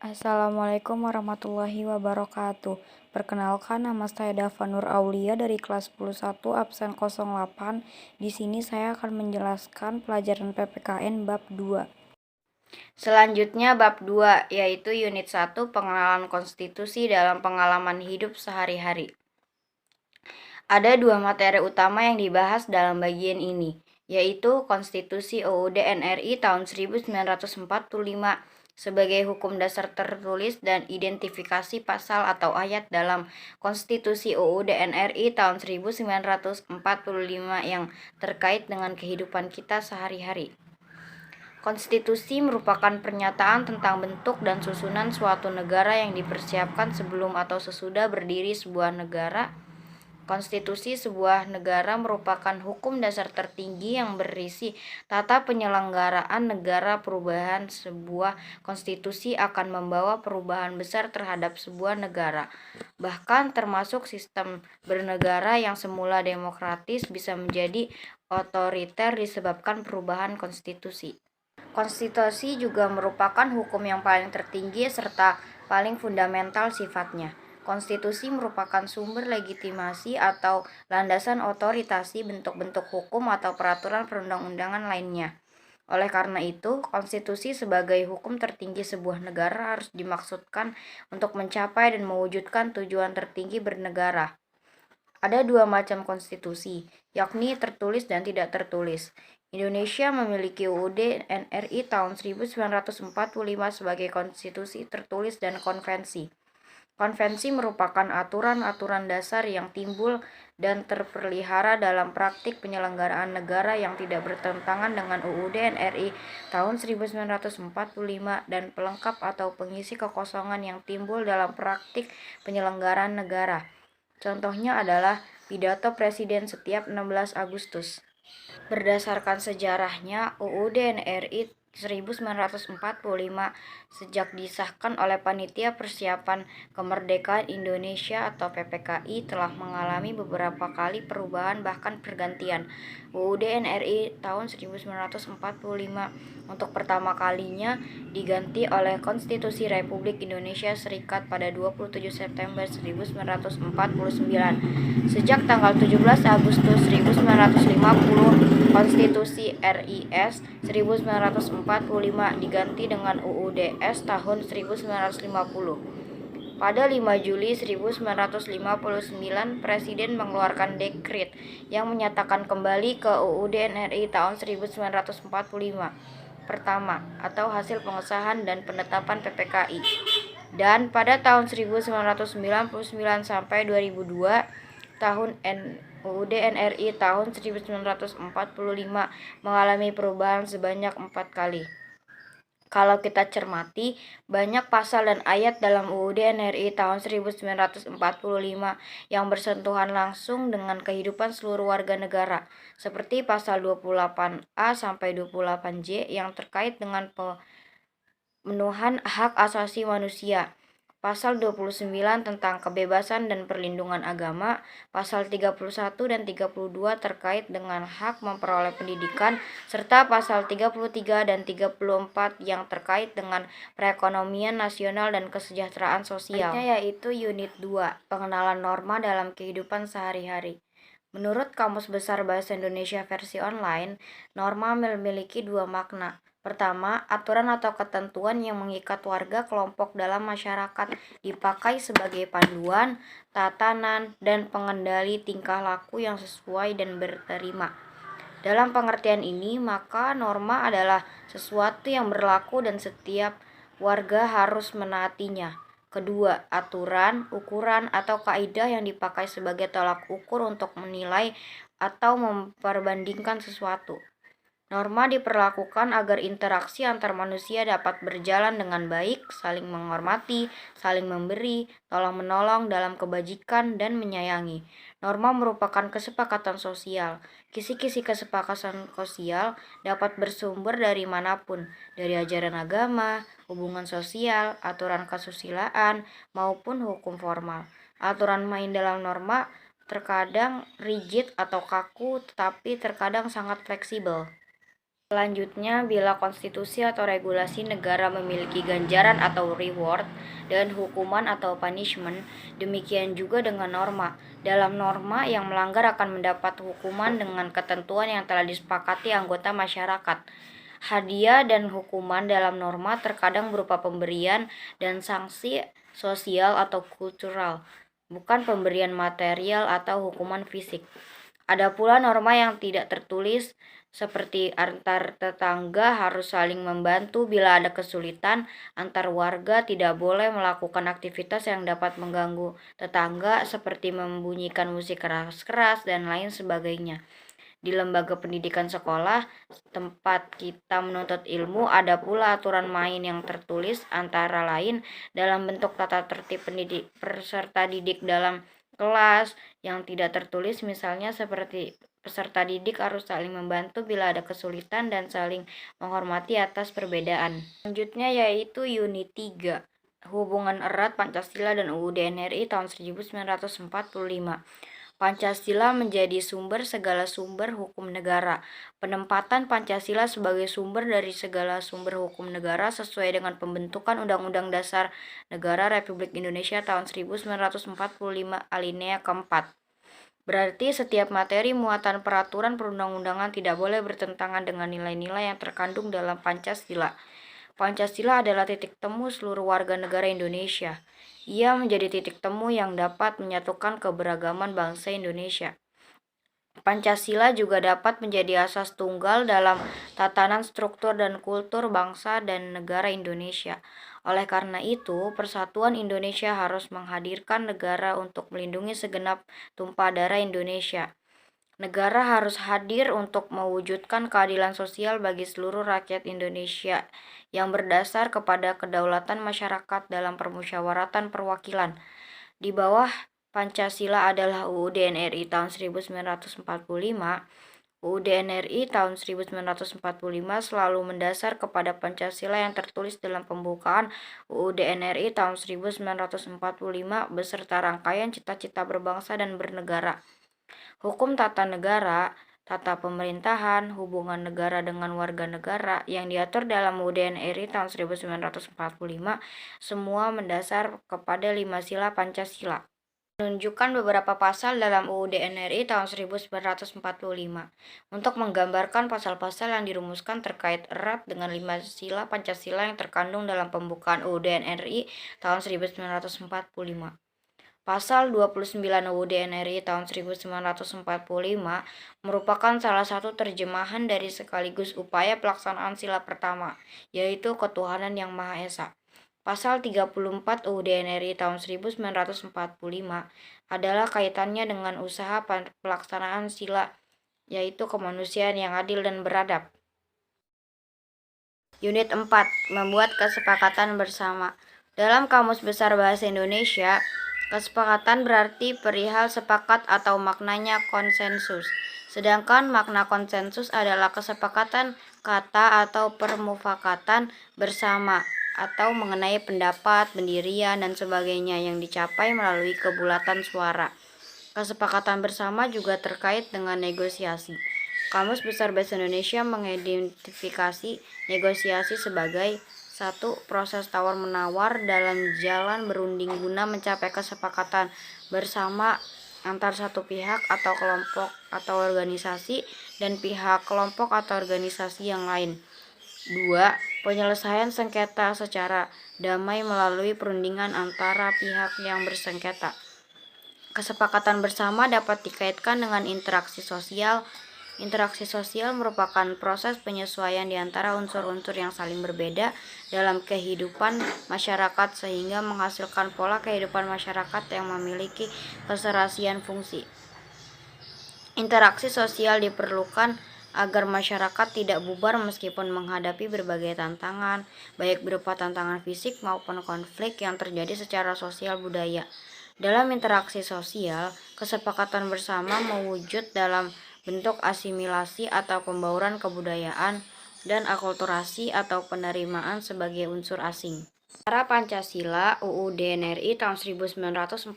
Assalamualaikum warahmatullahi wabarakatuh. Perkenalkan, nama saya Dava Nur Aulia dari kelas 101 absen 08. Di sini saya akan menjelaskan pelajaran PPKN bab 2. Selanjutnya bab 2, yaitu unit 1 pengenalan konstitusi dalam pengalaman hidup sehari-hari. Ada dua materi utama yang dibahas dalam bagian ini, yaitu Konstitusi UUD NRI tahun 1945 sebagai hukum dasar tertulis dan identifikasi pasal atau ayat dalam Konstitusi UUD NRI tahun 1945 yang terkait dengan kehidupan kita sehari-hari. Konstitusi merupakan pernyataan tentang bentuk dan susunan suatu negara yang dipersiapkan sebelum atau sesudah berdiri sebuah negara. Konstitusi sebuah negara merupakan hukum dasar tertinggi yang berisi tata penyelenggaraan negara. Perubahan sebuah konstitusi akan membawa perubahan besar terhadap sebuah negara. Bahkan termasuk sistem bernegara yang semula demokratis bisa menjadi otoriter disebabkan perubahan konstitusi. Konstitusi juga merupakan hukum yang paling tertinggi serta paling fundamental sifatnya. Konstitusi merupakan sumber legitimasi atau landasan otoritasi bentuk-bentuk hukum atau peraturan perundang-undangan lainnya. Oleh karena itu, konstitusi sebagai hukum tertinggi sebuah negara harus dimaksudkan untuk mencapai dan mewujudkan tujuan tertinggi bernegara. Ada dua macam konstitusi, yakni tertulis dan tidak tertulis. Indonesia memiliki UUD NRI tahun 1945 sebagai konstitusi tertulis dan konvensi. Konvensi merupakan aturan-aturan dasar yang timbul dan terpelihara dalam praktik penyelenggaraan negara yang tidak bertentangan dengan UUD NRI tahun 1945 dan pelengkap atau pengisi kekosongan yang timbul dalam praktik penyelenggaraan negara. Contohnya adalah pidato presiden setiap 16 Agustus. Berdasarkan sejarahnya, UUD NRI 1945 sejak disahkan oleh Panitia Persiapan Kemerdekaan Indonesia atau PPKI telah mengalami beberapa kali perubahan bahkan pergantian. UUD NRI tahun 1945 untuk pertama kalinya diganti oleh Konstitusi Republik Indonesia Serikat pada 27 September 1949. Sejak tanggal 17 Agustus 1950, Konstitusi RIS 1945 diganti dengan UUDS tahun 1950. Pada 5 Juli 1959, Presiden mengeluarkan dekret yang menyatakan kembali ke UUD NRI tahun 1945 pertama atau hasil pengesahan dan penetapan PPKI. Dan pada tahun 1999 sampai 2002, tahun UUD NRI tahun 1945 mengalami perubahan sebanyak 4 kali. Kalau kita cermati, banyak pasal dan ayat dalam UUD NRI tahun 1945 yang bersentuhan langsung dengan kehidupan seluruh warga negara, seperti pasal 28A sampai 28J yang terkait dengan pemenuhan hak asasi manusia. Pasal 29 tentang kebebasan dan perlindungan agama, pasal 31 dan 32 terkait dengan hak memperoleh pendidikan, serta pasal 33 dan 34 yang terkait dengan perekonomian nasional dan kesejahteraan sosial. Yaitu unit 2, pengenalan norma dalam kehidupan sehari-hari. Menurut Kamus Besar Bahasa Indonesia versi online, norma memiliki dua makna. Pertama, aturan atau ketentuan yang mengikat warga kelompok dalam masyarakat dipakai sebagai panduan, tatanan, dan pengendali tingkah laku yang sesuai dan berterima. Dalam pengertian ini, maka norma adalah sesuatu yang berlaku dan setiap warga harus menaatinya. Kedua, aturan, ukuran, atau kaidah yang dipakai sebagai tolak ukur untuk menilai atau memperbandingkan sesuatu. Norma diperlakukan agar interaksi antar manusia dapat berjalan dengan baik, saling menghormati, saling memberi, tolong-menolong dalam kebajikan, dan menyayangi. Norma merupakan kesepakatan sosial. Kisi-kisi kesepakatan sosial dapat bersumber dari manapun, dari ajaran agama, hubungan sosial, aturan kesusilaan, maupun hukum formal. Aturan main dalam norma terkadang rigid atau kaku, tetapi terkadang sangat fleksibel. Selanjutnya, bila konstitusi atau regulasi negara memiliki ganjaran atau reward dan hukuman atau punishment, demikian juga dengan norma. Dalam norma, yang melanggar akan mendapat hukuman dengan ketentuan yang telah disepakati anggota masyarakat. Hadiah dan hukuman dalam norma terkadang berupa pemberian dan sanksi sosial atau kultural, bukan pemberian material atau hukuman fisik. Ada pula norma yang tidak tertulis, seperti antar tetangga harus saling membantu bila ada kesulitan, antar warga tidak boleh melakukan aktivitas yang dapat mengganggu tetangga seperti membunyikan musik keras-keras dan lain sebagainya. Di lembaga pendidikan sekolah, tempat kita menuntut ilmu, ada pula aturan main yang tertulis, antara lain dalam bentuk tata tertib peserta didik dalam kelas. Yang tidak tertulis misalnya seperti peserta didik harus saling membantu bila ada kesulitan dan saling menghormati atas perbedaan. Selanjutnya yaitu unit 3, hubungan erat Pancasila dan UUD NRI tahun 1945. Pancasila menjadi sumber segala sumber hukum negara. Penempatan Pancasila sebagai sumber dari segala sumber hukum negara sesuai dengan pembentukan Undang-Undang Dasar Negara Republik Indonesia tahun 1945 alinea keempat. Berarti setiap materi muatan peraturan perundang-undangan tidak boleh bertentangan dengan nilai-nilai yang terkandung dalam Pancasila. Pancasila adalah titik temu seluruh warga negara Indonesia. Ia menjadi titik temu yang dapat menyatukan keberagaman bangsa Indonesia. Pancasila juga dapat menjadi asas tunggal dalam tatanan struktur dan kultur bangsa dan negara Indonesia. Oleh karena itu, persatuan Indonesia harus menghadirkan negara untuk melindungi segenap tumpah darah Indonesia. Negara harus hadir untuk mewujudkan keadilan sosial bagi seluruh rakyat Indonesia yang berdasar kepada kedaulatan masyarakat dalam permusyawaratan perwakilan. Di bawah Pancasila adalah UUD NRI tahun 1945. UUD NRI tahun 1945 selalu mendasar kepada Pancasila yang tertulis dalam pembukaan UUD NRI tahun 1945 beserta rangkaian cita-cita berbangsa dan bernegara. Hukum tata negara, tata pemerintahan, hubungan negara dengan warga negara yang diatur dalam UUD NRI tahun 1945 semua mendasar kepada 5 sila Pancasila. Menunjukkan beberapa pasal dalam UUD NRI tahun 1945 untuk menggambarkan pasal-pasal yang dirumuskan terkait erat dengan 5 sila Pancasila yang terkandung dalam pembukaan UUD NRI tahun 1945. Pasal 29 UUD NRI tahun 1945 merupakan salah satu terjemahan dari sekaligus upaya pelaksanaan sila pertama, yaitu ketuhanan yang Maha Esa. Pasal 34 UUD NRI tahun 1945 adalah kaitannya dengan usaha pelaksanaan sila, yaitu kemanusiaan yang adil dan beradab. Unit 4, membuat kesepakatan bersama. Dalam Kamus Besar Bahasa Indonesia, kesepakatan berarti perihal sepakat atau maknanya konsensus. Sedangkan makna konsensus adalah kesepakatan kata atau permufakatan bersama atau mengenai pendapat, pendirian, dan sebagainya yang dicapai melalui kebulatan suara. Kesepakatan bersama juga terkait dengan negosiasi. Kamus Besar Bahasa Indonesia mengidentifikasi negosiasi sebagai 1. Proses tawar-menawar dalam jalan berunding guna mencapai kesepakatan bersama antar satu pihak atau kelompok atau organisasi dan pihak kelompok atau organisasi yang lain. 2. Penyelesaian sengketa secara damai melalui perundingan antara pihak yang bersengketa. Kesepakatan bersama dapat dikaitkan dengan interaksi sosial. Interaksi sosial merupakan proses penyesuaian di antara unsur-unsur yang saling berbeda dalam kehidupan masyarakat sehingga menghasilkan pola kehidupan masyarakat yang memiliki keserasian fungsi. Interaksi sosial diperlukan agar masyarakat tidak bubar meskipun menghadapi berbagai tantangan, baik berupa tantangan fisik maupun konflik yang terjadi secara sosial budaya. Dalam interaksi sosial, kesepakatan bersama mewujud dalam bentuk asimilasi atau pembauran kebudayaan dan akulturasi atau penerimaan sebagai unsur asing. Antara Pancasila, UUD NRI tahun 1945,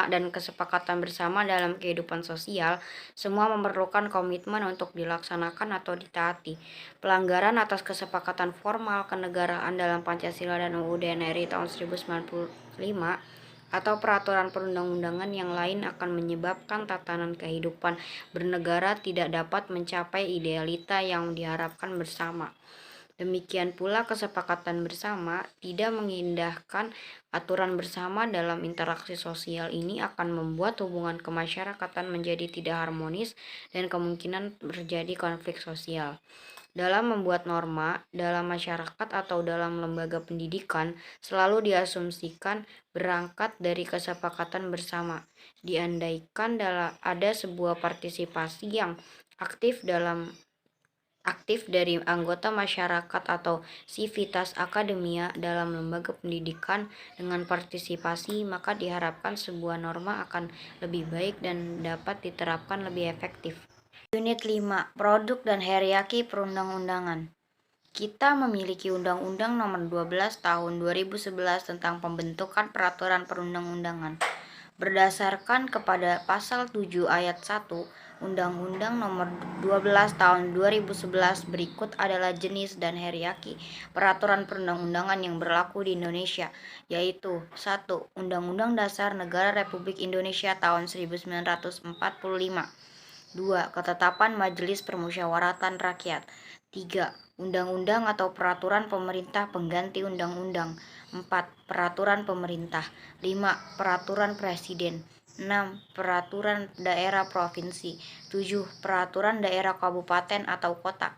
dan kesepakatan bersama dalam kehidupan sosial, semua memerlukan komitmen untuk dilaksanakan atau ditaati. Pelanggaran atas kesepakatan formal kenegaraan dalam Pancasila dan UUD NRI tahun 1945 atau peraturan perundang-undangan yang lain akan menyebabkan tatanan kehidupan bernegara tidak dapat mencapai idealita yang diharapkan bersama. Demikian pula kesepakatan bersama tidak mengindahkan aturan bersama dalam interaksi sosial ini akan membuat hubungan kemasyarakatan menjadi tidak harmonis dan kemungkinan terjadi konflik sosial. Dalam membuat norma dalam masyarakat atau dalam lembaga pendidikan selalu diasumsikan berangkat dari kesepakatan bersama. Diandaikan ada sebuah partisipasi yang aktif dari anggota masyarakat atau sivitas akademia dalam lembaga pendidikan dengan partisipasi, maka diharapkan sebuah norma akan lebih baik dan dapat diterapkan lebih efektif. Unit 5. Produk dan hierarki perundang-undangan. Kita memiliki Undang-Undang Nomor 12 Tahun 2011 tentang pembentukan peraturan perundang-undangan. Berdasarkan kepada Pasal 7 Ayat 1 Undang-Undang Nomor 12 Tahun 2011 berikut adalah jenis dan hierarki peraturan perundang-undangan yang berlaku di Indonesia, yaitu 1. Undang-Undang Dasar Negara Republik Indonesia tahun 1945. 2. Ketetapan Majelis Permusyawaratan Rakyat. 3. Undang-undang atau peraturan pemerintah pengganti undang-undang. 4. Peraturan pemerintah. 5. Peraturan presiden. 6. Peraturan daerah provinsi. 7. Peraturan daerah kabupaten atau kota.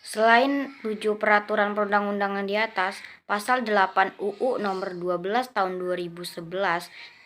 Selain 7 peraturan perundang-undangan di atas, Pasal 8 UU Nomor 12 Tahun 2011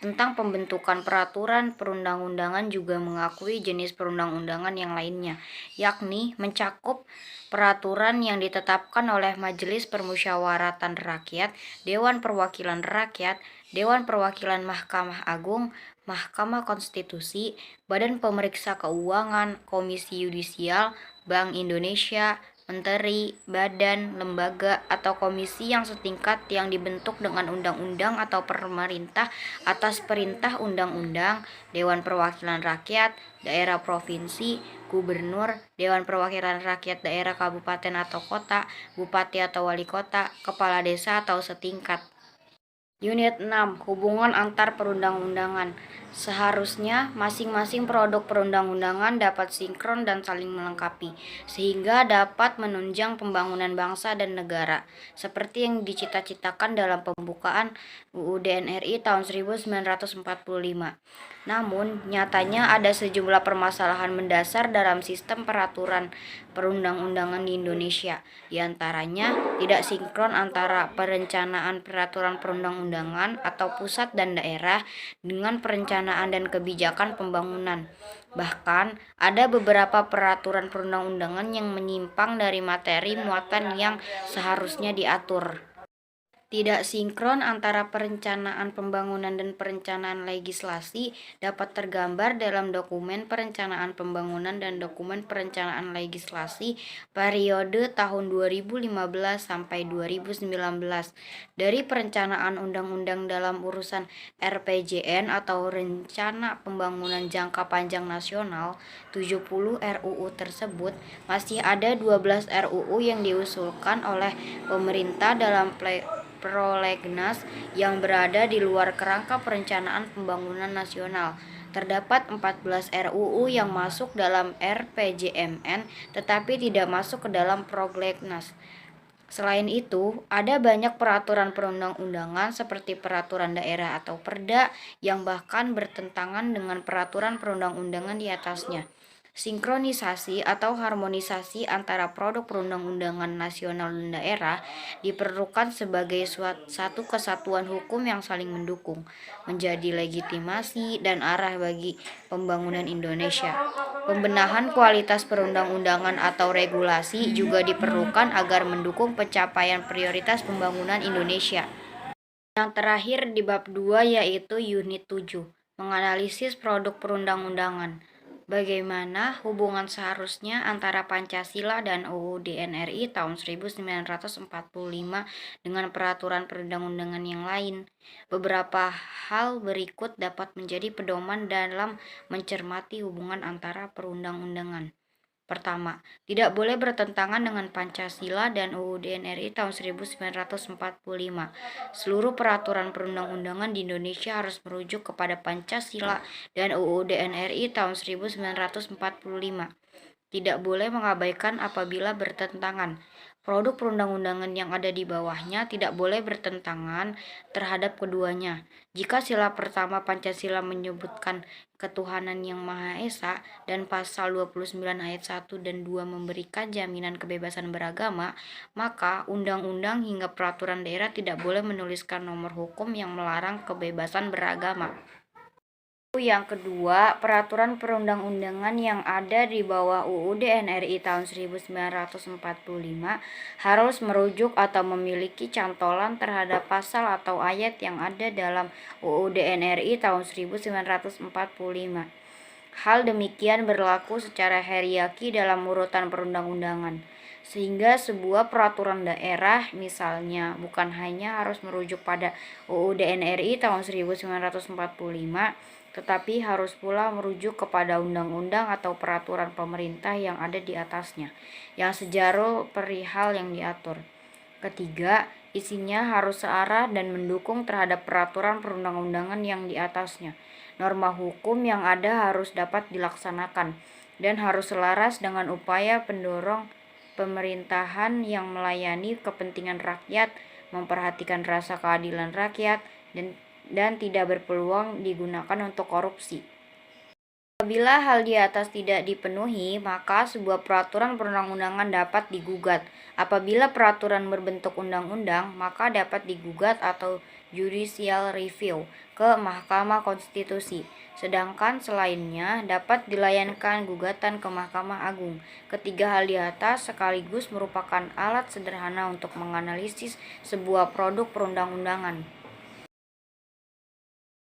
tentang pembentukan peraturan perundang-undangan juga mengakui jenis perundang-undangan yang lainnya, yakni mencakup peraturan yang ditetapkan oleh Majelis Permusyawaratan Rakyat, Dewan Perwakilan Rakyat, Dewan Perwakilan Mahkamah Agung, Mahkamah Konstitusi, Badan Pemeriksa Keuangan, Komisi Yudisial, Bank Indonesia, menteri, badan, lembaga, atau komisi yang setingkat yang dibentuk dengan undang-undang atau pemerintah atas perintah undang-undang, Dewan Perwakilan Rakyat, daerah provinsi, gubernur, Dewan Perwakilan Rakyat daerah kabupaten atau kota, bupati atau wali kota, kepala desa atau setingkat. Unit 6. Hubungan antar perundang-undangan. Seharusnya masing-masing produk perundang-undangan dapat sinkron dan saling melengkapi, sehingga dapat menunjang pembangunan bangsa dan negara, seperti yang dicita-citakan dalam pembukaan UUD NRI tahun 1945. Namun, nyatanya ada sejumlah permasalahan mendasar dalam sistem peraturan perundang-undangan di Indonesia. Di antaranya, tidak sinkron antara perencanaan peraturan perundang-undangan atau pusat dan daerah dengan perencanaan dan kebijakan pembangunan. Bahkan, ada beberapa peraturan perundang-undangan yang menyimpang dari materi muatan yang seharusnya diatur. Tidak sinkron antara perencanaan pembangunan dan perencanaan legislasi dapat tergambar dalam dokumen perencanaan pembangunan dan dokumen perencanaan legislasi periode tahun 2015 sampai 2019. Dari perencanaan undang-undang dalam urusan RPJN atau Rencana Pembangunan Jangka Panjang Nasional 70 RUU tersebut, masih ada 12 RUU yang diusulkan oleh pemerintah dalam prolegnas yang berada di luar kerangka perencanaan pembangunan nasional. Terdapat 14 RUU yang masuk dalam RPJMN tetapi tidak masuk ke dalam prolegnas. Selain itu, ada banyak peraturan perundang-undangan seperti peraturan daerah atau Perda yang bahkan bertentangan dengan peraturan perundang-undangan di atasnya. Sinkronisasi atau harmonisasi antara produk perundang-undangan nasional dan daerah diperlukan sebagai satu kesatuan hukum yang saling mendukung, menjadi legitimasi dan arah bagi pembangunan Indonesia. Pembenahan kualitas perundang-undangan atau regulasi juga diperlukan agar mendukung pencapaian prioritas pembangunan Indonesia. Yang terakhir di bab 2 yaitu unit 7, menganalisis produk perundang-undangan. Bagaimana hubungan seharusnya antara Pancasila dan UUD NRI tahun 1945 dengan peraturan perundang-undangan yang lain? Beberapa hal berikut dapat menjadi pedoman dalam mencermati hubungan antara perundang-undangan. Pertama, tidak boleh bertentangan dengan Pancasila dan UUD NRI tahun 1945. Seluruh peraturan perundang-undangan di Indonesia harus merujuk kepada Pancasila dan UUD NRI tahun 1945. Tidak boleh mengabaikan apabila bertentangan. Produk perundang-undangan yang ada di bawahnya tidak boleh bertentangan terhadap keduanya. Jika sila pertama Pancasila menyebutkan ketuhanan yang Maha Esa dan pasal 29 ayat 1 dan 2 memberikan jaminan kebebasan beragama, maka undang-undang hingga peraturan daerah tidak boleh menuliskan nomor hukum yang melarang kebebasan beragama. Yang kedua, peraturan perundang-undangan yang ada di bawah UUD NRI tahun 1945 harus merujuk atau memiliki cantolan terhadap pasal atau ayat yang ada dalam UUD NRI tahun 1945. Hal demikian berlaku secara hierarki dalam urutan perundang-undangan, sehingga sebuah peraturan daerah misalnya bukan hanya harus merujuk pada UUD NRI tahun 1945, tetapi harus pula merujuk kepada undang-undang atau peraturan pemerintah yang ada di atasnya, yang sejaroh perihal yang diatur. Ketiga, isinya harus searah dan mendukung terhadap peraturan perundang-undangan yang di atasnya. Norma hukum yang ada harus dapat dilaksanakan dan harus selaras dengan upaya pendorong pemerintahan yang melayani kepentingan rakyat, memperhatikan rasa keadilan rakyat, dan tidak berpeluang digunakan untuk korupsi. Apabila hal di atas tidak dipenuhi, maka sebuah peraturan perundang-undangan dapat digugat. Apabila peraturan berbentuk undang-undang, maka dapat digugat atau judicial review ke Mahkamah Konstitusi. Sedangkan selainnya dapat dilayangkan gugatan ke Mahkamah Agung. Ketiga hal di atas sekaligus merupakan alat sederhana untuk menganalisis sebuah produk perundang-undangan.